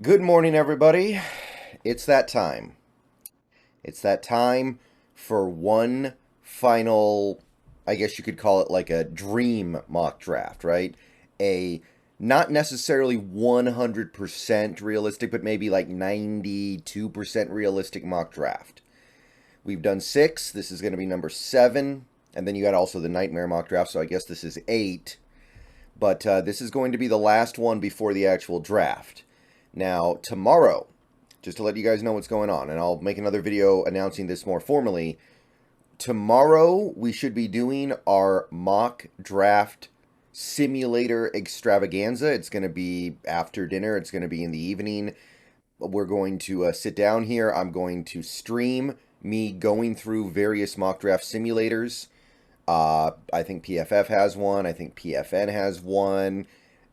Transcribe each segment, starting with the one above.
Good morning, everybody. It's that time. It's that time for one final, I guess you could call it like a dream mock draft, right? A not necessarily 100% realistic, but maybe like 92% realistic mock draft. We've done 6. This is going to be number 7. And then you got also the nightmare mock draft, so I guess this is 8. But this is going to be the last one before the actual draft. Now, tomorrow, just to let you guys know what's going on, and I'll make another video announcing this more formally. Tomorrow, we should be doing our mock draft simulator extravaganza. It's going to be after dinner. It's going to be in the evening. We're going to sit down here. I'm going to stream me going through various mock draft simulators. I think PFF has one. I think PFN has one.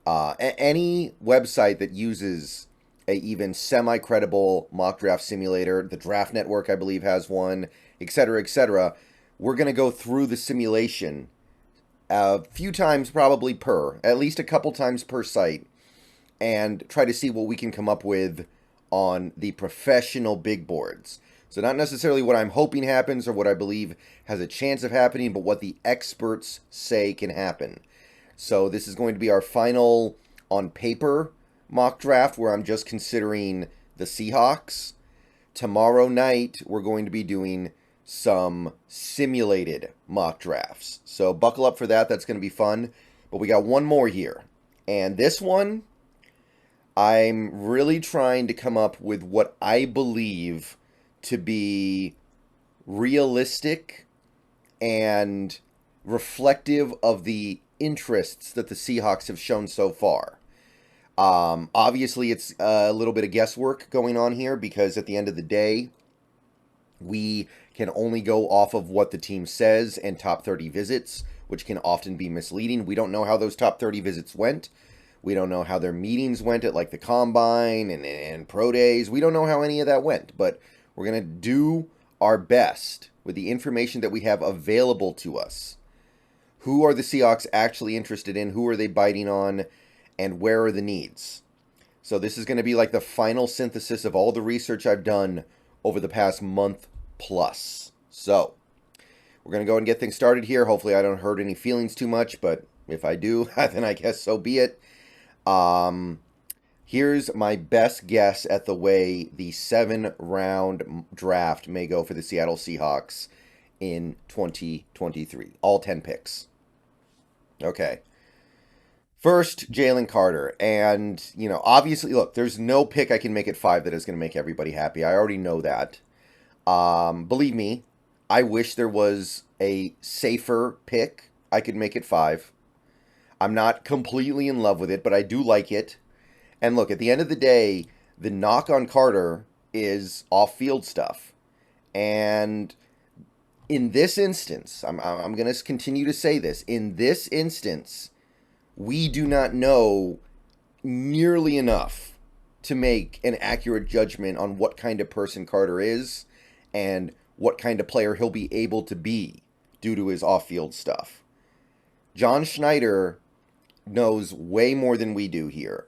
Any website that uses a even semi-credible mock draft simulator, the Draft Network, I believe, has one, etc., etc. We're going to go through the simulation a few times probably at least a couple times per site, and try to see what we can come up with on the professional big boards. So not necessarily what I'm hoping happens or what I believe has a chance of happening, but what the experts say can happen. So this is going to be our final on paper mock draft where I'm just considering the Seahawks. Tomorrow night, we're going to be doing some simulated mock drafts. So buckle up for that. That's going to be fun. But we got one more here. And this one, I'm really trying to come up with what I believe to be realistic and reflective of the interests that the Seahawks have shown so far. Obviously, it's a little bit of guesswork going on here because at the end of the day, we can only go off of what the team says and top 30 visits, which can often be misleading. We don't know how those top 30 visits went. We don't know how their meetings went at like the combine and pro days. We don't know how any of that went, but we're going to do our best with the information that we have available to us. Who are the Seahawks actually interested in? Who are they biting on? And where are the needs? So this is going to be like the final synthesis of all the research I've done over the past month plus. So we're going to go and get things started here. Hopefully I don't hurt any feelings too much, but if I do, then I guess so be it. Here's my best guess at the way the 7-round draft may go for the Seattle Seahawks in 2023. All 10 picks. Okay. First, Jalen Carter. And, obviously, look, there's no pick I can make at 5 that is going to make everybody happy. I already know that. Believe me, I wish there was a safer pick I could make at 5. I'm not completely in love with it, but I do like it. And look, at the end of the day, the knock on Carter is off-field stuff. And in this instance, I'm going to continue to say this. In this instance, we do not know nearly enough to make an accurate judgment on what kind of person Carter is and what kind of player he'll be able to be due to his off-field stuff. John Schneider knows way more than we do here.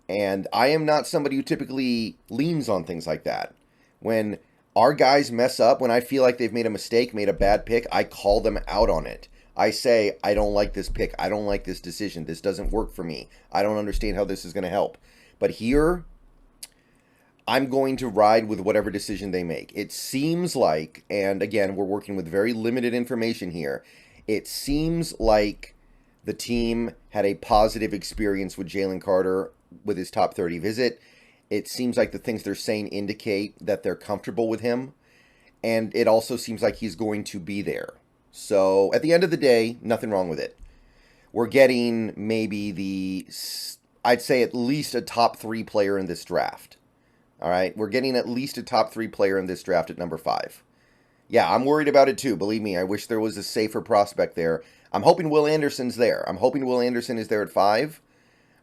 And I am not somebody who typically leans on things like that. When our guys mess up, when I feel like they've made a mistake, made a bad pick, I call them out on it. I say, I don't like this pick. I don't like this decision. This doesn't work for me. I don't understand how this is going to help. But here, I'm going to ride with whatever decision they make. It seems like, and again, we're working with very limited information here, it seems like the team had a positive experience with Jalen Carter with his top 30 visit. It seems like the things they're saying indicate that they're comfortable with him. And it also seems like he's going to be there. So at the end of the day, nothing wrong with it. We're getting maybe I'd say at least a top 3 player in this draft. All right. We're getting at least a top 3 player in this draft at number 5. Yeah, I'm worried about it too. Believe me, I wish there was a safer prospect there. I'm hoping Will Anderson's there. I'm hoping Will Anderson is there at 5.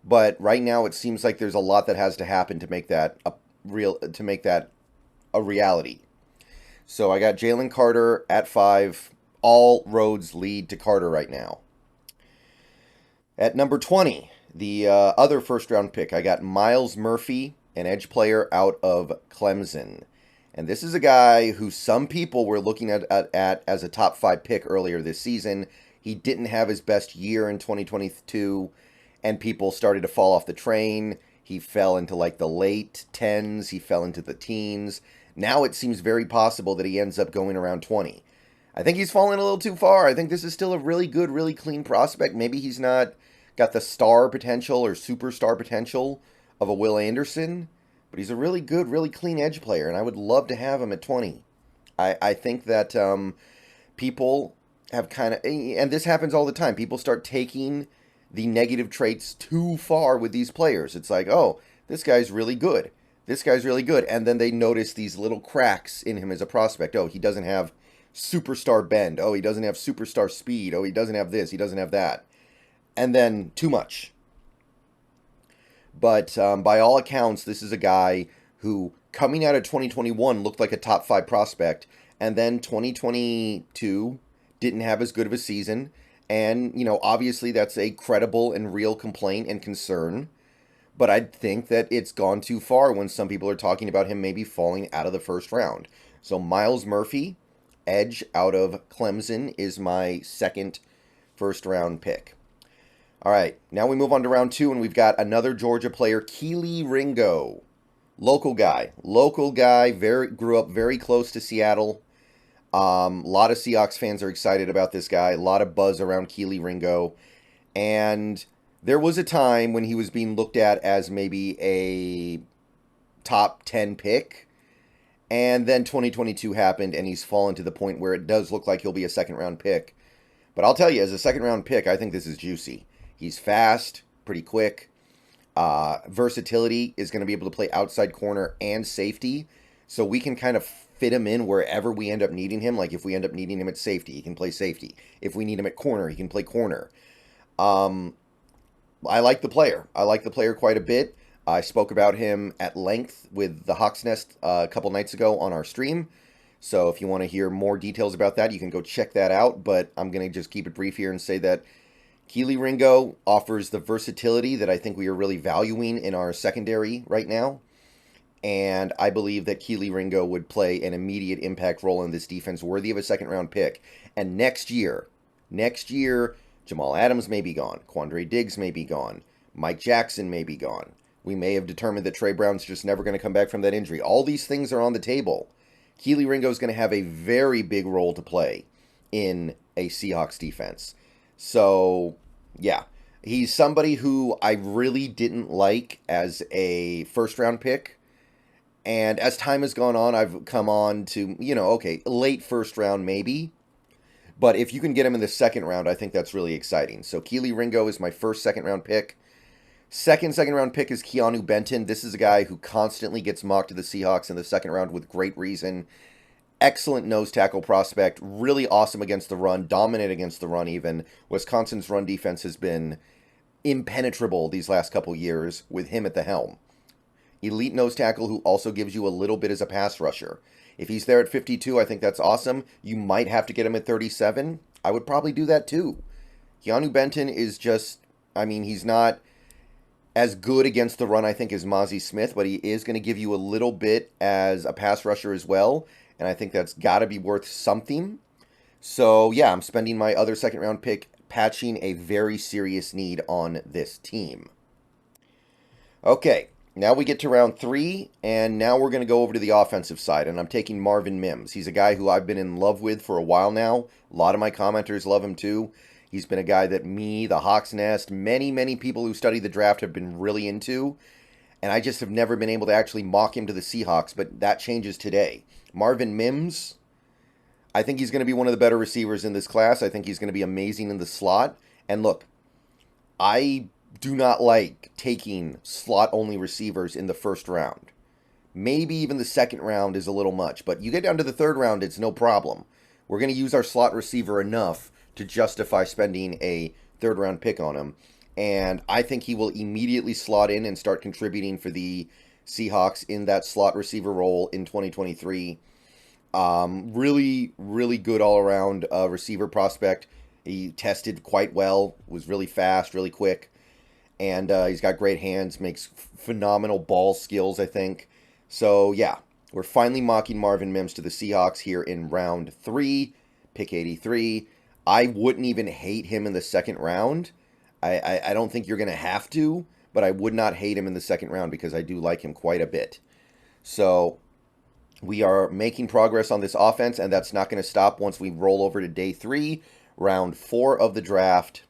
But right now it seems like there's a lot that has to happen to make that a reality. So I got Jalen Carter at 5. All roads lead to Carter right now. At number 20, the other first-round pick, I got Myles Murphy an edge player out of Clemson. And this is a guy who some people were looking at as a top 5 pick earlier this season. He didn't have his best year in 2022, and people started to fall off the train. He fell into like the late 10s, he fell into the teens. Now it seems very possible that he ends up going around 20. I think he's fallen a little too far. I think this is still a really good, really clean prospect. Maybe he's not got the star potential or superstar potential of a Will Anderson, but he's a really good, really clean edge player, and I would love to have him at 20. I think that people have kind of, and this happens all the time, people start taking the negative traits too far with these players. It's like, oh, this guy's really good. This guy's really good. And then they notice these little cracks in him as a prospect. Oh, he doesn't have superstar bend. Oh, he doesn't have superstar speed. Oh, he doesn't have this. He doesn't have that. And then too much. But by all accounts, this is a guy who, coming out of 2021, looked like a top 5 prospect. And then 2022 didn't have as good of a season. And, obviously that's a credible and real complaint and concern. But I think that it's gone too far when some people are talking about him maybe falling out of the first round. So Myles Murphy, edge out of Clemson, is my second first round pick. All right, now we move on to round 2, and we've got another Georgia player, Keeley Ringo. Local guy, grew up very close to Seattle. A lot of Seahawks fans are excited about this guy. A lot of buzz around Keeley Ringo. And there was a time when he was being looked at as maybe a top 10 pick. And then 2022 happened, and he's fallen to the point where it does look like he'll be a second-round pick. But I'll tell you, as a second-round pick, I think this is juicy. He's fast, pretty quick. Versatility, is going to be able to play outside corner and safety. So we can kind of fit him in wherever we end up needing him. Like if we end up needing him at safety, he can play safety. If we need him at corner, he can play corner. I like the player. I like the player quite a bit. I spoke about him at length with the Hawks Nest a couple nights ago on our stream. So if you want to hear more details about that, you can go check that out. But I'm going to just keep it brief here and say that Keeley Ringo offers the versatility that I think we are really valuing in our secondary right now. And I believe that Keeley Ringo would play an immediate impact role in this defense worthy of a second-round pick. And next year, Jamal Adams may be gone. Quandre Diggs may be gone. Mike Jackson may be gone. We may have determined that Trey Brown's just never going to come back from that injury. All these things are on the table. Keeley Ringo is going to have a very big role to play in a Seahawks defense. So, yeah, he's somebody who I really didn't like as a first-round pick. And as time has gone on, I've come on to, okay, late first round maybe. But if you can get him in the second round, I think that's really exciting. So Keeley Ringo is my first second-round pick. Second-round pick is Keanu Benton. This is a guy who constantly gets mocked to the Seahawks in the second round with great reason. Excellent nose tackle prospect. Really awesome against the run. Dominant against the run even. Wisconsin's run defense has been impenetrable these last couple years with him at the helm. Elite nose tackle who also gives you a little bit as a pass rusher. If he's there at 52, I think that's awesome. You might have to get him at 37. I would probably do that too. Keanu Benton is just, he's not as good against the run, I think, as Mazi Smith, but he is going to give you a little bit as a pass rusher as well. And I think that's got to be worth something. So, yeah, I'm spending my other second-round pick patching a very serious need on this team. Okay, now we get to round 3, and now we're going to go over to the offensive side, and I'm taking Marvin Mims. He's a guy who I've been in love with for a while now. A lot of my commenters love him too. He's been a guy that me, the Hawks Nest, many people who study the draft have been really into, and I just have never been able to actually mock him to the Seahawks, but that changes today. Marvin Mims, I think he's going to be one of the better receivers in this class. I think he's going to be amazing in the slot. And look, I do not like taking slot-only receivers in the first round. Maybe even the second round is a little much, but you get down to the third round, it's no problem. We're going to use our slot receiver enough to justify spending a third-round pick on him. And I think he will immediately slot in and start contributing for the Seahawks in that slot receiver role in 2023. Really good all-around receiver prospect. He tested quite well, was really fast, really quick. and he's got great hands, makes phenomenal ball skills, I think. So, yeah, we're finally mocking Marvin Mims to the Seahawks here in round 3, pick 83. I wouldn't even hate him in the second round. I don't think you're going to have to, but I would not hate him in the second round because I do like him quite a bit. So we are making progress on this offense, and that's not going to stop once we roll over to day 3, round 4 of the draft.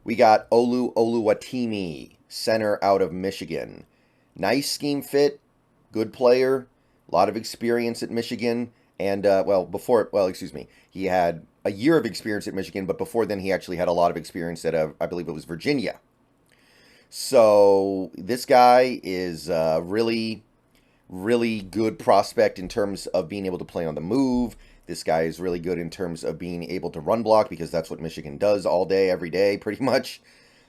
We got Olu Olafi, center out of Michigan. Nice scheme fit, good player, a lot of experience at Michigan, and, he had a year of experience at Michigan, but before then he actually had a lot of experience at, I believe it was Virginia. So this guy is really good prospect in terms of being able to play on the move. This guy is really good in terms of being able to run block because that's what Michigan does all day, every day, pretty much.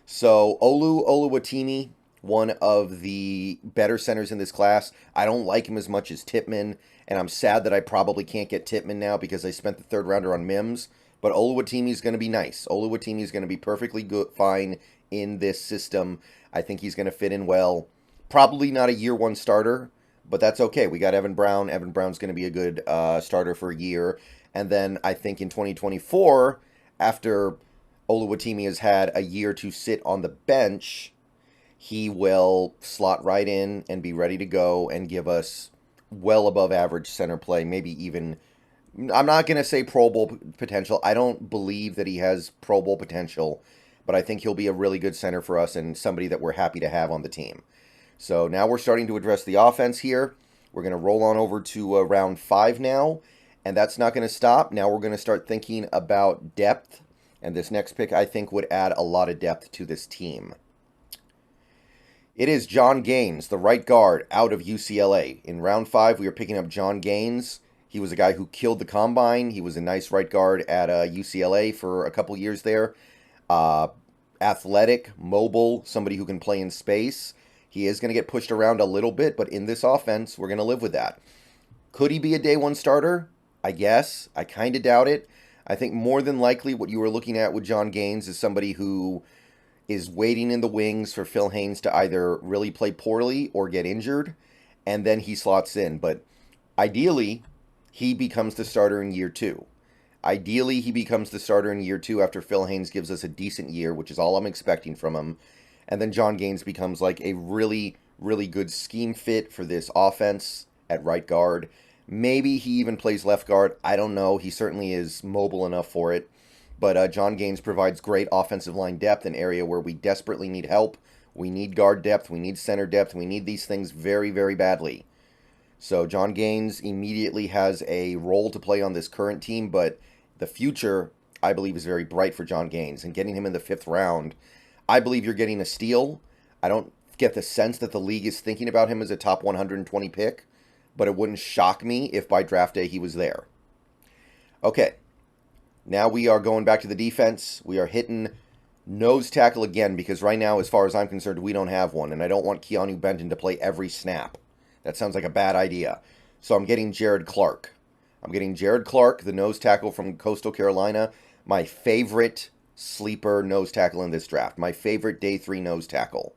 So Olu Olafi, one of the better centers in this class. I don't like him as much as Tippmann, and I'm sad that I probably can't get Tippmann now because I spent the third rounder on Mims. But Olafi is going to be nice. Olafi is going to be perfectly good, fine in this system. I think he's going to fit in well. Probably not a year one starter, but that's okay. We got Evan Brown. Evan Brown's going to be a good starter for a year. And then I think in 2024, after Olafi has had a year to sit on the bench, he will slot right in and be ready to go and give us well above average center play, maybe even, I'm not going to say Pro Bowl potential. I don't believe that he has Pro Bowl potential, but I think he'll be a really good center for us and somebody that we're happy to have on the team. So now we're starting to address the offense here. We're going to roll on over to round 5 now, and that's not going to stop. Now we're going to start thinking about depth, and this next pick I think would add a lot of depth to this team. It is John Gaines, the right guard out of UCLA. In round 5, we are picking up John Gaines. He was a guy who killed the combine. He was a nice right guard at UCLA for a couple years there. Athletic, mobile, somebody who can play in space. He is going to get pushed around a little bit, but in this offense, we're going to live with that. Could he be a day one starter? I guess. I kind of doubt it. I think more than likely what you were looking at with John Gaines is somebody who is waiting in the wings for Phil Haynes to either really play poorly or get injured, and then he slots in. But ideally, he becomes the starter in year 2. Ideally, he becomes the starter in year 2 after Phil Haynes gives us a decent year, which is all I'm expecting from him. And then John Gaines becomes like a really good scheme fit for this offense at right guard. Maybe he even plays left guard. I don't know. He certainly is mobile enough for it. But John Gaines provides great offensive line depth, an area where we desperately need help. We need guard depth. We need center depth. We need these things very badly. So John Gaines immediately has a role to play on this current team, but the future, I believe, is very bright for John Gaines. And getting him in the 5th round, I believe you're getting a steal. I don't get the sense that the league is thinking about him as a top 120 pick, but it wouldn't shock me if by draft day he was there. Okay, now we are going back to the defense. We are hitting nose tackle again because right now, as far as I'm concerned, we don't have one, and I don't want Keanu Benton to play every snap. That sounds like a bad idea. So I'm getting Jared Clark. The nose tackle from Coastal Carolina, my favorite sleeper nose tackle in this draft. My favorite day 3 nose tackle.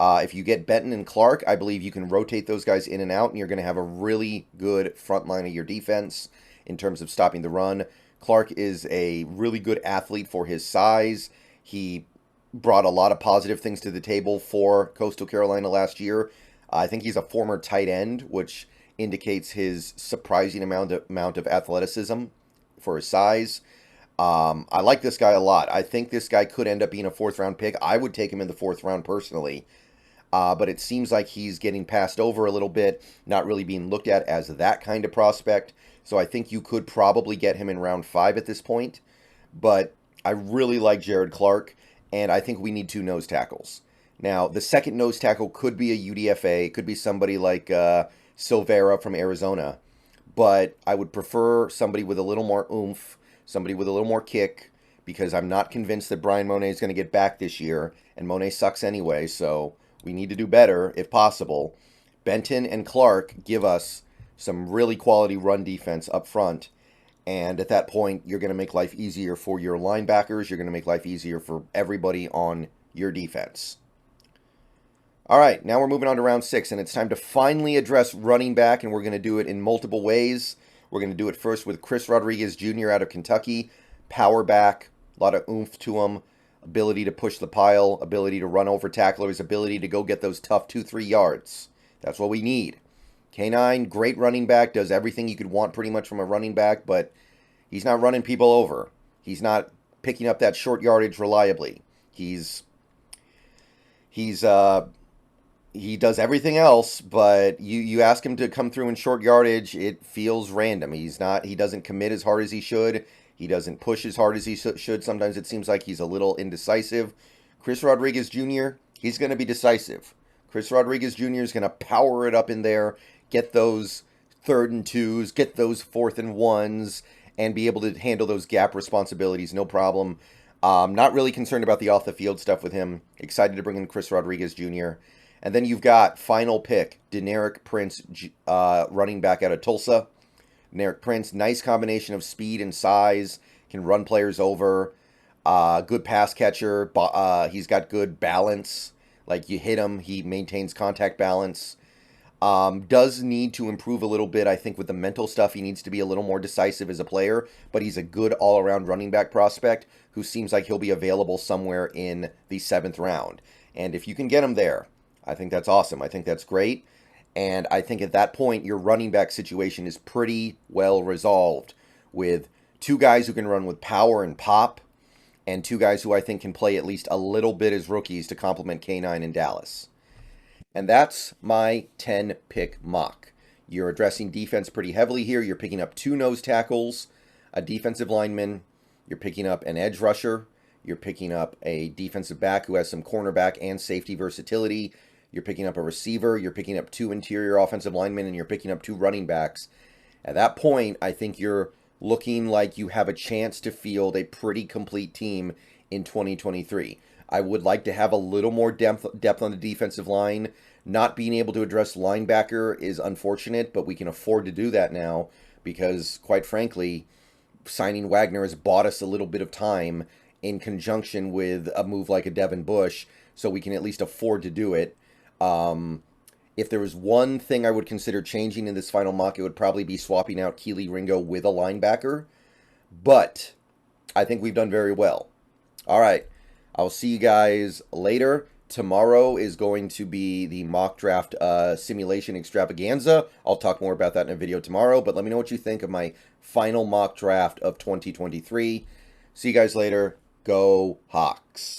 If you get Benton and Clark, I believe you can rotate those guys in and out, and you're going to have a really good front line of your defense in terms of stopping the run. Clark is a really good athlete for his size. He brought a lot of positive things to the table for Coastal Carolina last year. I think he's a former tight end, which indicates his surprising amount of athleticism for his size. I like this guy a lot. I think this guy could end up being a 4th round pick. I would take him in the 4th round personally. But it seems like he's getting passed over a little bit, not really being looked at as that kind of prospect. So I think you could probably get him in round 5 at this point. But I really like Jared Clark, and I think we need 2 nose tackles. Now, the second nose tackle could be a UDFA, could be somebody like Silvera from Arizona. But I would prefer somebody with a little more oomph, somebody with a little more kick, because I'm not convinced that Brian Monet is going to get back this year, and Monet sucks anyway, so we need to do better if possible. Benton and Clark give us some really quality run defense up front, and at that point, you're going to make life easier for your linebackers, you're going to make life easier for everybody on your defense. All right, now we're moving on to round 6, and it's time to finally address running back, and we're going to do it in multiple ways. We're going to do it first with Chris Rodriguez Jr. out of Kentucky. Power back, a lot of oomph to him, ability to push the pile, ability to run over tacklers, ability to go get those tough 2-3 yards. That's what we need. K9, great running back, does everything you could want pretty much from a running back, but he's not running people over. He's not picking up that short yardage reliably. He does everything else, but you ask him to come through in short yardage, it feels random. He doesn't commit as hard as he should. He doesn't push as hard as he should. Sometimes it seems like he's a little indecisive. Chris Rodriguez Jr., he's going to be decisive. Chris Rodriguez Jr. is going to power it up in there, get those 3rd and 2s, get those 4th and 1s, and be able to handle those gap responsibilities, no problem. Not really concerned about the off-the-field stuff with him. Excited to bring in Chris Rodriguez Jr., and then you've got final pick, Deneric Prince, running back out of Tulsa. Deneric Prince, nice combination of speed and size, can run players over, good pass catcher, he's got good balance. Like, you hit him, he maintains contact balance. Does need to improve a little bit, I think, with the mental stuff. He needs to be a little more decisive as a player, but he's a good all-around running back prospect who seems like he'll be available somewhere in the 7th round. And if you can get him there, I think that's awesome. I think that's great. And I think at that point, your running back situation is pretty well resolved with 2 guys who can run with power and pop and 2 guys who I think can play at least a little bit as rookies to complement K9 in Dallas. And that's my 10-pick mock. You're addressing defense pretty heavily here. You're picking up 2 nose tackles, a defensive lineman. You're picking up an edge rusher. You're picking up a defensive back who has some cornerback and safety versatility. You're picking up a receiver. You're picking up 2 interior offensive linemen, and you're picking up 2 running backs. At that point, I think you're looking like you have a chance to field a pretty complete team in 2023. I would like to have a little more depth on the defensive line. Not being able to address linebacker is unfortunate, but we can afford to do that now because, quite frankly, signing Wagner has bought us a little bit of time in conjunction with a move like a Devin Bush, so we can at least afford to do it. If there was one thing I would consider changing in this final mock, it would probably be swapping out Keeley Ringo with a linebacker. But I think we've done very well. All right. I'll see you guys later. Tomorrow is going to be the mock draft simulation extravaganza. I'll talk more about that in a video tomorrow. But let me know what you think of my final mock draft of 2023. See you guys later. Go Hawks.